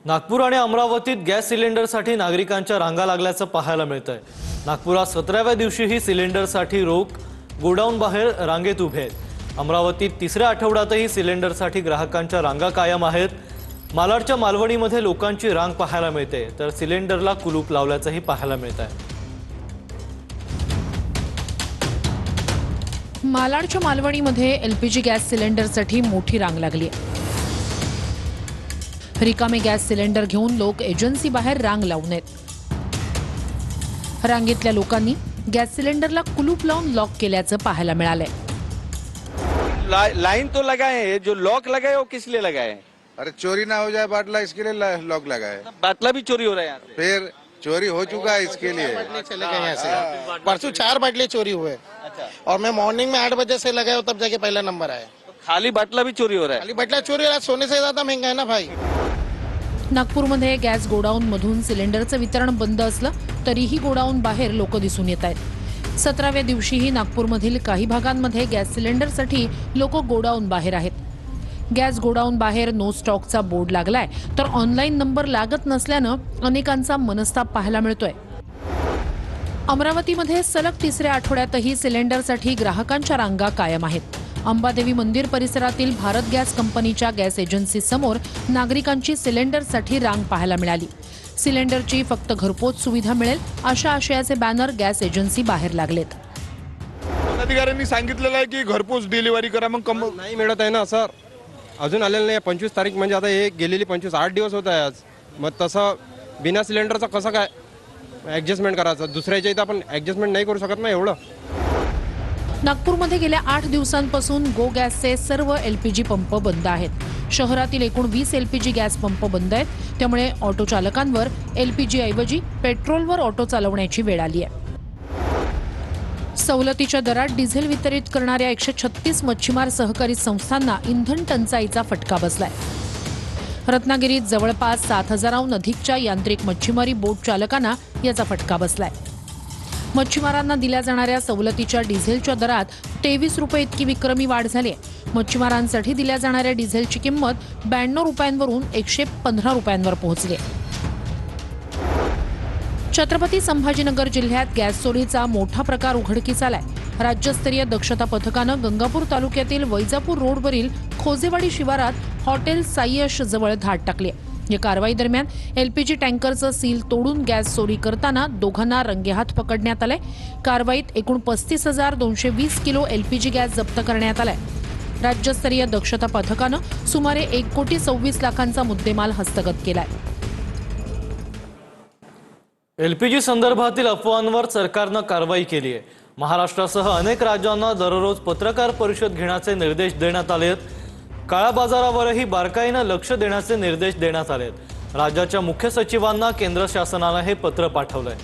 नागपूर आणि अमरावतीत गॅस सिलेंडरसाठी नागरिकांच्या रांगा लागल्याचं पाहायला मिळतंय। नागपुरात 17व्या दिवशीही सिलेंडरसाठी रोक गोडाऊन बाहेर रांगेत उभे आहेत। अमरावतीत तिसऱ्या आठवड्यातही सिलेंडरसाठी ग्राहकांच्या रांगा कायम आहेत। मालाडच्या मालवणीमध्ये लोकांची रांग पाहायला मिळते, तर सिलेंडरला कुलूप लावल्याचंही पाहायला मिळतंय। मालाडच्या मालवणीमध्ये एलपीजी गॅस सिलेंडरसाठी मोठी रांग लागली आहे। रिकामे गॅस सिलेंडर घेऊन लोक एजन्सी बाहेर रांग लावून आहेत। रांगेतल्या लोकांनी गॅस सिलेंडरला कुलूप लावून लॉक केल्याचं पाहायला मिळालंय। लाइन तो लगाए हैं, जो लॉक लगाए वो किस लिए लगाए हैं? अरे चोरी ना हो जाए बाटला, इसके लिए लॉक लगाए। बाटला भी चोरी हो रहा है यहाँ पे। फिर चोरी हो चुका है, इसके लिए चले गए यहाँ से। परसों 4 बाटले चोरी हुए और मैं मॉर्निंग में 8 बजे से लगाया हूं, तब जाके पहला नंबर आया। खाली बाटला भी चोरी हो रहा है। खाली बाटला चोरी हो रहा है, सोने से ज्यादा महंगा है ना भाई। नागपूरमध्ये गॅस गोडाऊन मधून सिलेंडरचं वितरण बंद असलं तरीही गोडाऊन बाहेर लोक दिसून येत आहेत। 17व्या दिवशीही नागपूरमधील काही भागांमध्ये गॅस सिलेंडरसाठी लोक गोडाऊन बाहेर आहेत। गॅस गोडाऊन बाहेर नो स्टॉकचा बोर्ड लागलाय, तर ऑनलाईन नंबर लागत नसल्यानं अनेकांचा मनस्ताप पाहायला मिळतोय। अमरावतीमध्ये सलग तिसऱ्या आठवड्यातही सिलेंडरसाठी ग्राहकांच्या रांगा कायम आहेत। अंबादेवी मंदिर परिसरातील भारत गॅस कंपनीच्या गॅस एजन्सी समोर नागरिकांची सिलेंडरसाठी रांग पाहायला मिळाली। सिलेंडरची फक्त घरपोच सुविधा मिळेल अशा आशयाचे बॅनर गॅस एजन्सी बाहेर लागलेत। अधिकाऱ्यांनी सांगितलेलं आहे की घरपोच डिलिव्हरी करा, मग नाही मिळत आहे ना सर, अजून आलेलं नाही। 25 तारीख म्हणजे आता हे गेलेली 8 दिवस होत आहे आज। मग तसं बिना सिलेंडरचं कसं काय ॲडजस्टमेंट करायचं? दुसऱ्याच्या इथं आपण ॲडजस्टमेंट नाही करू शकत ना एवढं। नागपूरमध्ये गेल्या 8 दिवसांपासून गो गॅसचे सर्व एलपीजी पंप बंद आहेत। शहरातील एकूण 20 एलपीजी गॅस पंप बंद आहेत, त्यामुळे ऑटो चालकांवर एलपीजी ऐवजी पेट्रोलवर ऑटो चालवण्याची वेळ आली आहे। सवलतीच्या दरात डिझेल वितरित करणाऱ्या 136 मच्छीमार सहकारी संस्थांना इंधन टंचाईचा फटका बसलाय। रत्नागिरीत जवळपास 7,000हून अधिकच्या यांत्रिक मच्छीमारी बोट चालकांना याचा फटका बसलाय। मच्छीमारांना दिल्या जाणाऱ्या सवलतीच्या डिझेलच्या दरात 23 रुपये इतकी विक्रमी वाढ झाली आहे। मच्छीमारांसाठी दिल्या जाणाऱ्या डिझेलची किंमत 92 रुपयांवरून 115 रुपयांवर पोहोचली आहे। छत्रपती संभाजीनगर जिल्ह्यात गॅस चोरीचा मोठा प्रकार उघडकीस आलाय। राज्यस्तरीय दक्षता पथकानं गंगापूर तालुक्यातील वैजापूर रोडवरील खोजेवाडी शिवारात हॉटेल साईयश जवळ धाड टाकली। या कारवाई दरम्यान एलपीजी टँकरचं सील तोडून गॅस चोरी करताना दोघांना रंगेहात पकडण्यात आलंय। कारवाईत एकूण 35,220 किलो एलपीजी गॅस जप्त करण्यात आलाय। राज्यस्तरीय दक्षता पथकानं सुमारे 1,26 लाखांचा मुद्देमाल हस्तगत केलाय। एलपीजी संदर्भातील अफवांवर सरकारनं कारवाई केली आहे। महाराष्ट्रासह अनेक राज्यांना दररोज पत्रकार परिषद घेण्याचे निर्देश देण्यात आले आहेत। काळा बाजारावरही बारकाईनं लक्ष देण्याचे निर्देश देण्यात आले आहेत। राज्याच्या मुख्य सचिवांना केंद्र शासनानं हे पत्र पाठवलंय।